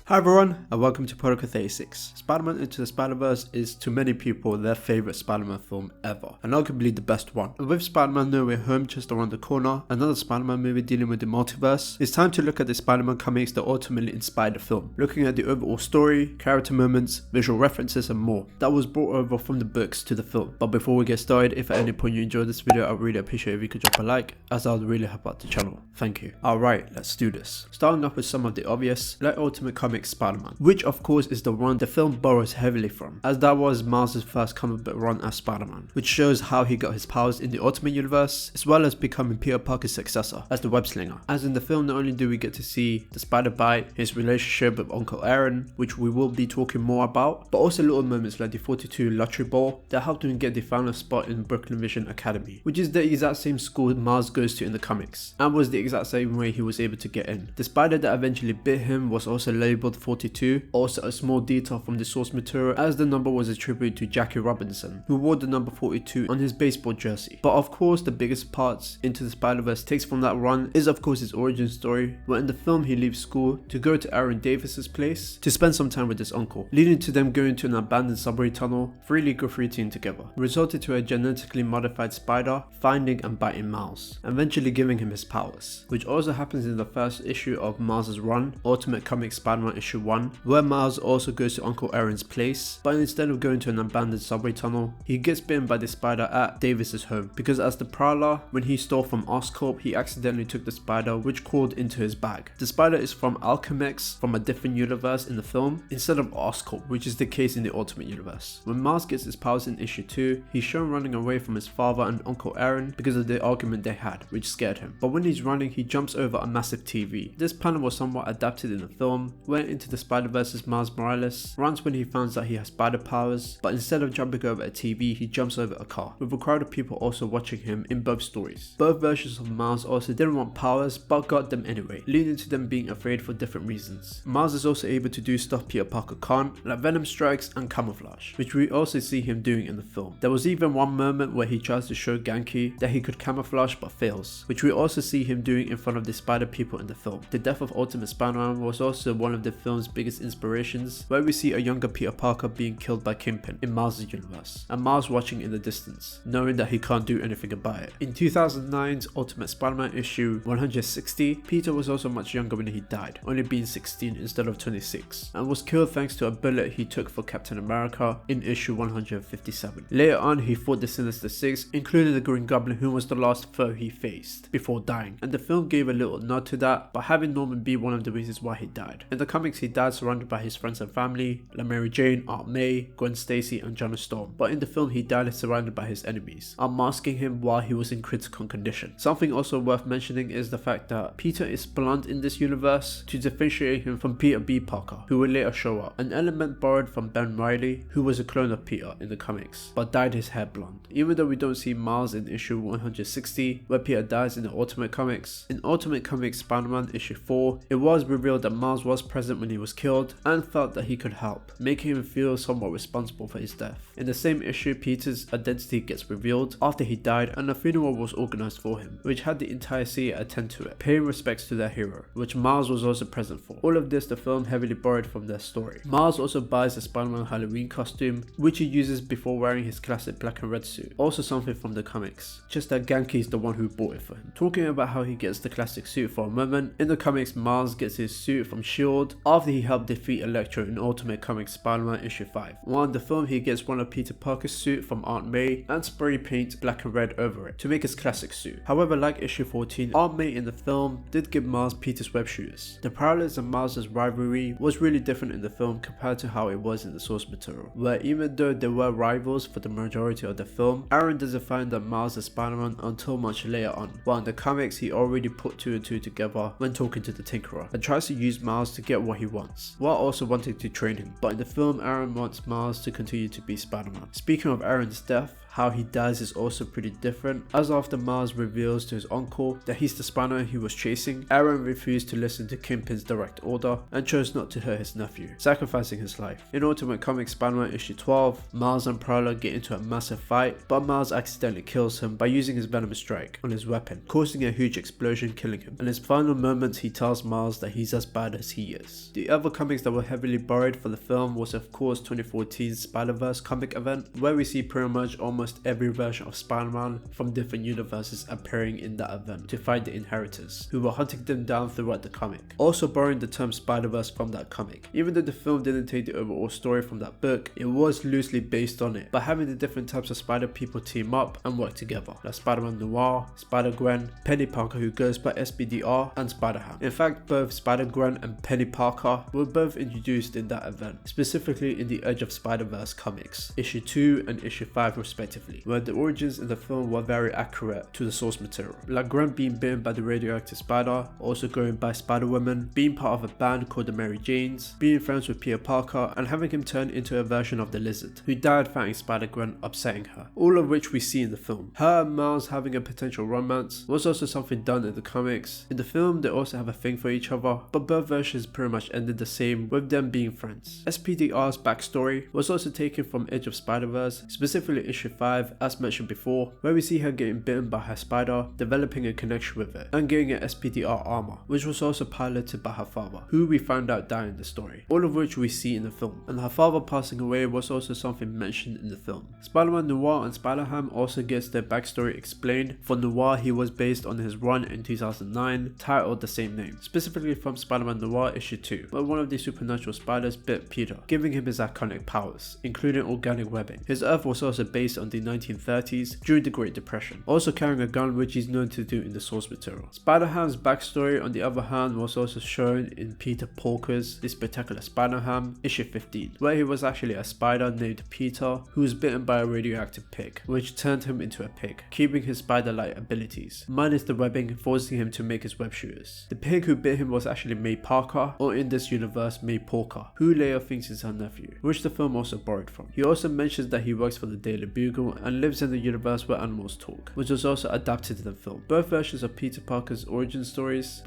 Hi everyone, and welcome to Protocol 36. Spider-Man Into the Spider-Verse is to many people their favourite Spider-Man film ever, and arguably the best one. And with Spider-Man No Way Home just around the corner, another Spider-Man movie dealing with the multiverse, it's time to look at the Spider-Man comics that ultimately inspired the film, looking at the overall story, character moments, visual references and more that was brought over from the books to the film. But before we get started, if at any point you enjoyed this video, I'd really appreciate if you could drop a like, as that would really help out the channel. Thank you. Alright, let's do this. Starting off with some of the obvious, like Ultimate Comics Spider-Man, which of course is the one the film borrows heavily from, as that was Miles' first comic book run as Spider-Man, which shows how he got his powers in the Ultimate Universe, as well as becoming Peter Parker's successor as the Web Slinger. As in the film, not only do we get to see the Spider Bite, his relationship with Uncle Aaron, which we will be talking more about, but also little moments like the 42 Lottery Ball that helped him get the final spot in Brooklyn Vision Academy, which is the exact same school Miles goes to in the comics, and was the exact same way he was able to get in. The spider that eventually bit him was also labelled 42, also a small detail from the source material, as the number was attributed to Jackie Robinson, who wore the number 42 on his baseball jersey. But of course the biggest parts Into the Spider-Verse takes from that run is of course his origin story, where in the film he leaves school to go to Aaron Davis's place to spend some time with his uncle, leading to them going to an abandoned subway tunnel, freely graffitiing together, resulted to a genetically modified spider finding and biting Miles, eventually giving him his powers, which also happens in the first issue of Miles' run, Ultimate Comics Spider-Man issue 1, where Miles also goes to Uncle Aaron's place, but instead of going to an abandoned subway tunnel, he gets bitten by the spider at Davis's home, because as the Prowler, when he stole from Oscorp, he accidentally took the spider, which crawled into his bag. The spider is from Alchemex, from a different universe in the film, instead of Oscorp, which is the case in the Ultimate Universe. When Miles gets his powers in issue 2, he's shown running away from his father and Uncle Aaron because of the argument they had, which scared him. But when he's running, he jumps over a massive TV. This panel was somewhat adapted in the film, where Into the Spider-Verse's Miles Morales runs when he finds out he has spider powers, but instead of jumping over a TV, he jumps over a car, with a crowd of people also watching him in both stories. Both versions of Miles also didn't want powers, but got them anyway, leading to them being afraid for different reasons. Miles is also able to do stuff Peter Parker can't, like venom strikes and camouflage, which we also see him doing in the film. There was even one moment where he tries to show Genki that he could camouflage but fails, which we also see him doing in front of the spider people in the film. The death of Ultimate Spider-Man was also one of the film's biggest inspirations, where we see a younger Peter Parker being killed by Kingpin in Miles' universe, and Miles watching in the distance, knowing that he can't do anything about it. In 2009's Ultimate Spider-Man issue 160, Peter was also much younger when he died, only being 16 instead of 26, and was killed thanks to a bullet he took for Captain America in issue 157. Later on, he fought the Sinister Six, including the Green Goblin, who was the last foe he faced before dying, and the film gave a little nod to that, but having Norman be one of the reasons why he died. In the comics, he died surrounded by his friends and family, like Mary Jane, Aunt May, Gwen Stacy and Johnny Storm, but in the film he died surrounded by his enemies, unmasking him while he was in critical condition. Something also worth mentioning is the fact that Peter is blonde in this universe to differentiate him from Peter B. Parker, who will later show up, an element borrowed from Ben Reilly, who was a clone of Peter in the comics, but dyed his hair blonde. Even though we don't see Miles in issue 160, where Peter dies in the Ultimate Comics, in Ultimate Comics Spider-Man issue 4, it was revealed that Miles was present when he was killed and felt that he could help, making him feel somewhat responsible for his death. In the same issue, Peter's identity gets revealed after he died, and a funeral was organized for him, which had the entire city attend to it, paying respects to their hero, which Miles was also present for. All of this the film heavily borrowed from their story. Miles also buys a Spider-Man Halloween costume, which he uses before wearing his classic black and red suit, also something from the comics, just that Genki is the one who bought it for him. Talking about how he gets the classic suit for a moment, in the comics Miles gets his suit from S.H.I.E.L.D. after he helped defeat Electro in Ultimate Comics Spider-Man issue 5. While in the film he gets one of Peter Parker's suit from Aunt May and spray paints black and red over it to make his classic suit. However, like issue 14, Aunt May in the film did give Miles Peter's web shooters. The Prowlers and Miles' rivalry was really different in the film compared to how it was in the source material, where even though they were rivals for the majority of the film, Aaron doesn't find that Miles is Spider-Man until much later on, while in the comics he already put 2 and 2 together when talking to the Tinkerer, and tries to use Miles to get what he wants, while also wanting to train him. But in the film, Aaron wants Miles to continue to be Spider-Man. Speaking of Aaron's death, how he dies is also pretty different, as after Miles reveals to his uncle that he's the Spider-Man he was chasing, Aaron refused to listen to Kingpin's direct order and chose not to hurt his nephew, sacrificing his life. In Ultimate Comics Spider-Man issue 12, Miles and Prowler get into a massive fight, but Miles accidentally kills him by using his venom strike on his weapon, causing a huge explosion, killing him. In his final moments, he tells Miles that he's as bad as he is. The other comics that were heavily borrowed for the film was of course 2014's SpiderVerse comic event, where we see pretty much almost every version of Spider-Man from different universes appearing in that event to fight the Inheritors, who were hunting them down throughout the comic. Also borrowing the term Spider-Verse from that comic. Even though the film didn't take the overall story from that book, it was loosely based on it, by having the different types of Spider people team up and work together, like Spider-Man Noir, Spider-Gwen, Penny Parker who goes by SPDR, and Spider-Ham. In fact, both Spider-Gwen and Penny Parker were both introduced in that event, specifically in the Edge of Spider-Verse comics, issue 2 and issue 5 respectively, where the origins in the film were very accurate to the source material, like Gwen being bitten by the radioactive spider, also going by Spider-Woman, being part of a band called the Mary Janes, being friends with Peter Parker, and having him turn into a version of the Lizard, who died fighting Spider-Gwen, upsetting her, all of which we see in the film. Her and Miles having a potential romance was also something done in the comics. In the film, they also have a thing for each other, but both versions pretty much ended the same, with them being friends. SPDR's backstory was also taken from Edge of Spider-Verse, specifically issue 5, as mentioned before, where we see her getting bitten by her spider, developing a connection with it, and getting an SPDR armor, which was also piloted by her father, who we found out died in the story, all of which we see in the film, and her father passing away was also something mentioned in the film. Spider-Man Noir and Spider-Ham also gets their backstory explained. For Noir, he was based on his run in 2009, titled the same name, specifically from Spider-Man Noir issue 2, where one of the supernatural spiders bit Peter, giving him his iconic powers, including organic webbing. His Earth was also based on the 1930s, during the Great Depression, also carrying a gun, which he's known to do in the source material. Spider-Ham's backstory, on the other hand, was also shown in Peter Porker's The Spectacular Spider-Ham, issue 15, where he was actually a spider named Peter, who was bitten by a radioactive pig, which turned him into a pig, keeping his spider-like abilities, minus the webbing, forcing him to make his web shooters. The pig who bit him was actually May Parker, or in this universe, May Porker, who later thinks is her nephew, which the film also borrowed from. He also mentions that he works for the Daily Bugle and lives in the universe where animals talk, which was also adapted to the film. Both versions of Peter Parker's origin stories,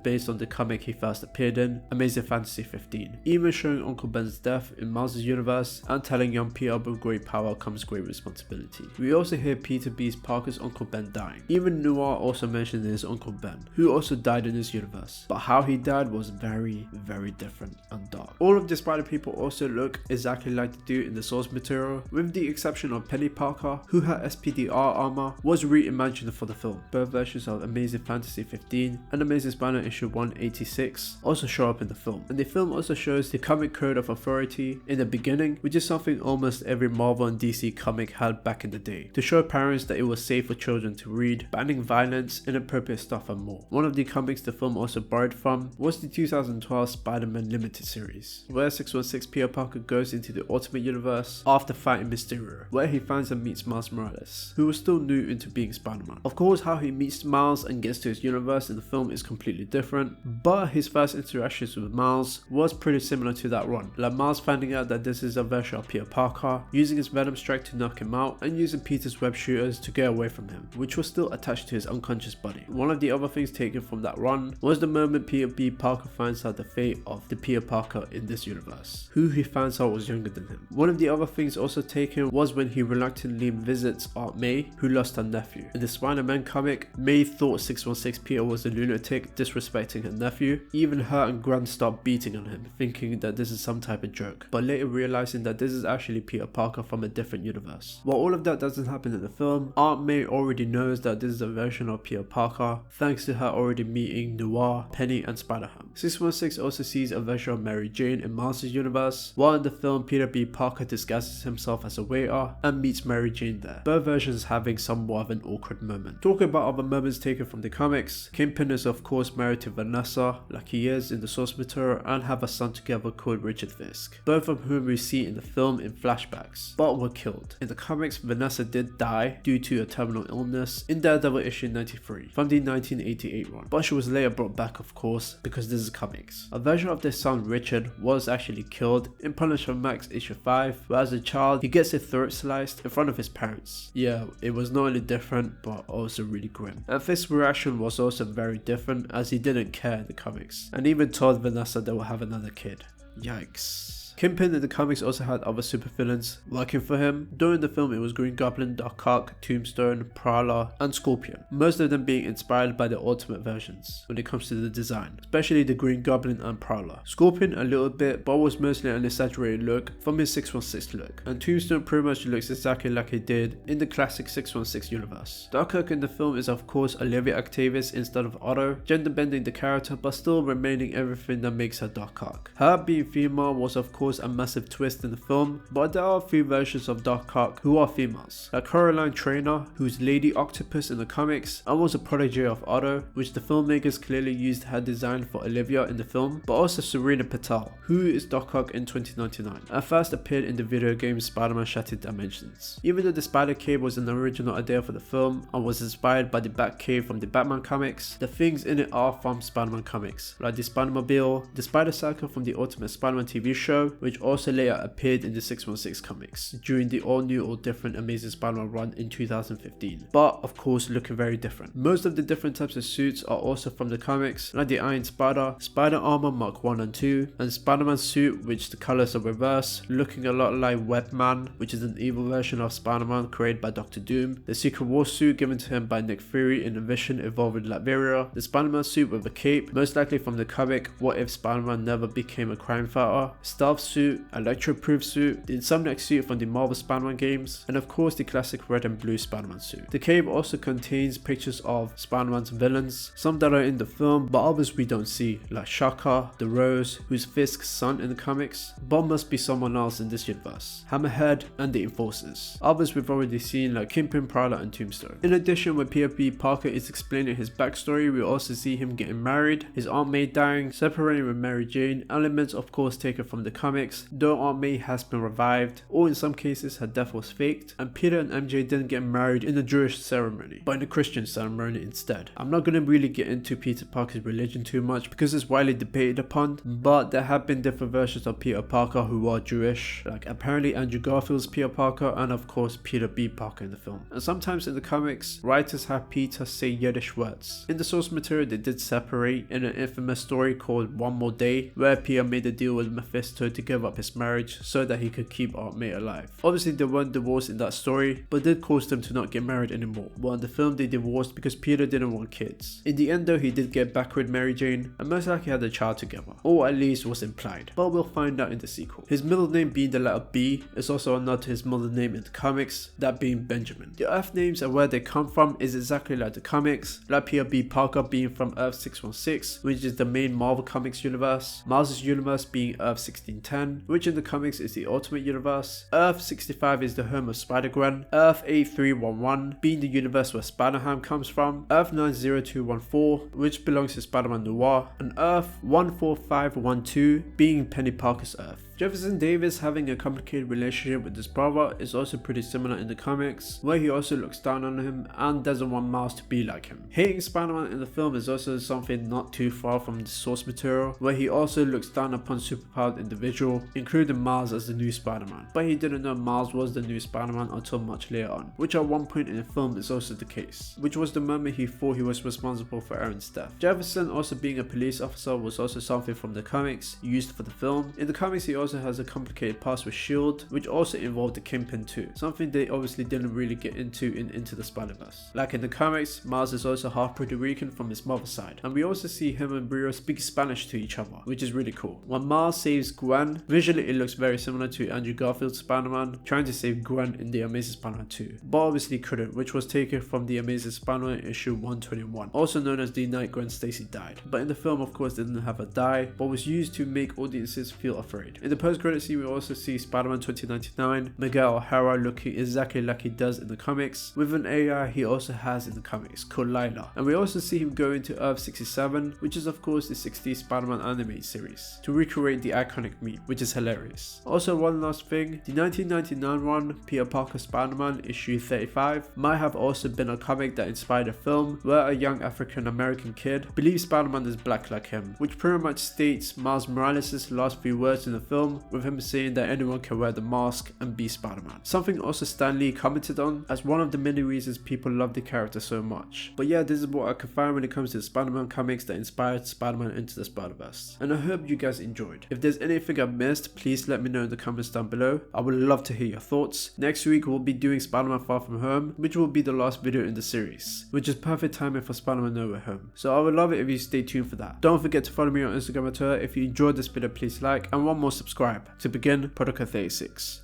based on the comic he first appeared in, Amazing Fantasy 15, even showing Uncle Ben's death in Miles' universe and telling young Peter with great power comes great responsibility. We also hear Peter B. Parker's Uncle Ben dying. Even Noir also mentioned his Uncle Ben, who also died in his universe, but how he died was very, very different and dark. All of the Spider people also look exactly like they do in the source material, with the exception of Penny Parker, who her SPDR armor was reimagined for the film. Both versions of Amazing Fantasy 15 and Amazing Spider-Man issue 186 also show up in the film, and the film also shows the comic code of authority in the beginning, which is something almost every Marvel and DC comic had back in the day, to show parents that it was safe for children to read, banning violence, inappropriate stuff and more. One of the comics the film also borrowed from was the 2012 Spider-Man Limited series, where 616 Peter Parker goes into the Ultimate Universe after fighting Mysterio, where he finds and meets Miles Morales, who was still new into being Spider-Man. Of course, how he meets Miles and gets to his universe in the film is completely different, but his first interactions with Miles was pretty similar to that run, like Miles finding out that this is a version of Peter Parker, using his venom strike to knock him out, and using Peter's web shooters to get away from him, which was still attached to his unconscious body. One of the other things taken from that run was the moment Peter B. Parker finds out the fate of the Peter Parker in this universe, who he finds out was younger than him. One of the other things also taken was when he reluctantly visits Aunt May, who lost her nephew. In the Spider-Man comic, May thought 616 Peter was a lunatic, disrespecting her nephew. Even her and Grant start beating on him, thinking that this is some type of joke, but later realizing that this is actually Peter Parker from a different universe. While all of that doesn't happen in the film, Aunt May already knows that this is a version of Peter Parker, thanks to her already meeting Noir, Penny, and Spider-Ham. 616 also sees a version of Mary Jane in Miles' universe, while in the film Peter B. Parker disguises himself as a waiter and meets Mary Jane there, both versions having somewhat of an awkward moment. Talking about other moments taken from the comics, Kingpin is of course married to Vanessa, like he is in the source material, and have a son together called Richard Fisk, both of whom we see in the film in flashbacks, but were killed. In the comics, Vanessa did die due to a terminal illness in Daredevil issue 93 from the 1988 run, but she was later brought back, of course, because this is comics. A version of their son Richard was actually killed in Punisher Max issue 5, where as a child child, he gets his throat sliced in front of his parents. Yeah, it was not only different, but also really grim. And Fisk's reaction was also very different, as he didn't care in the comics, and even told Vanessa they will have another kid. Yikes. Kingpin in the comics also had other supervillains working for him. During the film, it was Green Goblin, Doc Ock, Tombstone, Prowler, and Scorpion, most of them being inspired by the Ultimate versions when it comes to the design, especially the Green Goblin and Prowler. Scorpion a little bit, but was mostly an exaggerated look from his 616 look, and Tombstone pretty much looks exactly like he did in the classic 616 universe. Doc Ock in the film is of course Olivia Octavius instead of Otto, gender bending the character but still remaining everything that makes her Doc Ock. Her being female was of course a massive twist in the film, but there are a few versions of Doc Ock who are females, like Coraline Traynor, who's Lady Octopus in the comics and was a protege of Otto, which the filmmakers clearly used her design for Olivia in the film, but also Serena Patel, who is Doc Ock in 2099, and first appeared in the video game Spider-Man Shattered Dimensions. Even though the Spider Cave was an original idea for the film and was inspired by the Bat Cave from the Batman comics, the things in it are from Spider-Man comics, like the Spider-Mobile, the Spider Circle from the Ultimate Spider-Man TV show, which also later appeared in the 616 comics during the all new or different Amazing Spider-Man run in 2015, but of course looking very different. Most of the different types of suits are also from the comics, like the Iron Spider, Spider Armor Mark 1 and 2, and Spider-Man's suit, which the colors are reversed, looking a lot like Webman, which is an evil version of Spider-Man created by Dr. Doom, the Secret War suit given to him by Nick Fury in a Vision evolved Latveria, the Spider-Man suit with a cape, most likely from the comic What If Spider-Man Never Became a Crime Fighter, stealth suit, electro-proof suit, the Insomniac suit from the Marvel Spider-Man games, and of course the classic red and blue Spider-Man suit. The cape also contains pictures of Spider-Man's villains, some that are in the film but others we don't see, like Shocker, the Rose, who's Fisk's son in the comics, but must be someone else in this universe, Hammerhead, and the Enforcers. Others we've already seen like Kingpin, Prowler, and Tombstone. In addition, when Peter B. Parker is explaining his backstory, we also see him getting married, his Aunt May dying, separating with Mary Jane, elements of course taken from the comics, though Aunt May has been revived, or in some cases her death was faked, and Peter and MJ didn't get married in a Jewish ceremony, but in a Christian ceremony instead. I'm not going to really get into Peter Parker's religion too much because it's widely debated upon, but there have been different versions of Peter Parker who are Jewish, like apparently Andrew Garfield's Peter Parker and of course Peter B. Parker in the film. And sometimes in the comics, writers have Peter say Yiddish words. In the source material they did separate in an infamous story called One More Day, where Peter made a deal with Mephisto to give up his marriage so that he could keep Aunt May alive. Obviously they weren't divorced in that story, but did cause them to not get married anymore. Well, in the film they divorced because Peter didn't want kids. In the end though, he did get back with Mary Jane and most likely had a child together, or at least was implied, but we'll find out in the sequel. His middle name being the letter B is also a nod to his mother name in the comics, that being Benjamin. The Earth names and where they come from is exactly like the comics, like Peter B. Parker being from Earth 616, which is the main Marvel Comics universe, Miles' universe being Earth 1610, which in the comics is the Ultimate Universe, Earth 65 is the home of Spider-Gwen, Earth 8311 being the universe where Spider-Ham comes from, Earth 90214 which belongs to Spider-Man Noir, and Earth 14512 being Penny Parker's Earth. Jefferson Davis having a complicated relationship with his brother is also pretty similar in the comics, where he also looks down on him and doesn't want Miles to be like him. Hating Spider-Man in the film is also something not too far from the source material, where he also looks down upon superpowered individual, including Miles as the new Spider-Man, but he didn't know Miles was the new Spider-Man until much later on, which at one point in the film is also the case, which was the moment he thought he was responsible for Aaron's death. Jefferson also being a police officer was also something from the comics used for the film. In the comics he also has a complicated past with S.H.I.E.L.D., which also involved the Kingpin too, something they obviously didn't really get into in Into the Spider-Verse. Like in the comics, Miles is also half Puerto Rican from his mother's side, and we also see him and Brio speak Spanish to each other, which is really cool. When Miles saves Gwen, visually it looks very similar to Andrew Garfield's Spider-Man trying to save Gwen in the Amazing Spider-Man 2, but obviously couldn't, which was taken from the Amazing Spider-Man issue 121, also known as the night Gwen Stacy died, but in the film of course they didn't have her die, but was used to make audiences feel afraid. In the post-credit scene we also see Spider-Man 2099, Miguel O'Hara looking exactly like he does in the comics, with an AI he also has in the comics called Lila, and we also see him go into Earth 67, which is of course the 60s Spider-Man animated series, to recreate the iconic meme, which is hilarious. Also one last thing, the 1999 one, Peter Parker Spider-Man issue 35, might have also been a comic that inspired a film where a young African American kid believes Spider-Man is black like him, which pretty much states Miles Morales' last few words in the film film, with him saying that anyone can wear the mask and be Spider-Man. Something also Stan Lee commented on as one of the many reasons people love the character so much. But yeah, this is what I can find when it comes to the Spider-Man comics that inspired Spider-Man Into the Spider-Verse. And I hope you guys enjoyed. If there's anything I've missed, please let me know in the comments down below. I would love to hear your thoughts. Next week we'll be doing Spider-Man Far From Home, which will be the last video in the series, which is perfect timing for Spider-Man No Way Home. So I would love it if you stay tuned for that. Don't forget to follow me on Instagram and Twitter. If you enjoyed this video, please like, and one more subscribe. To begin, Protocol 36.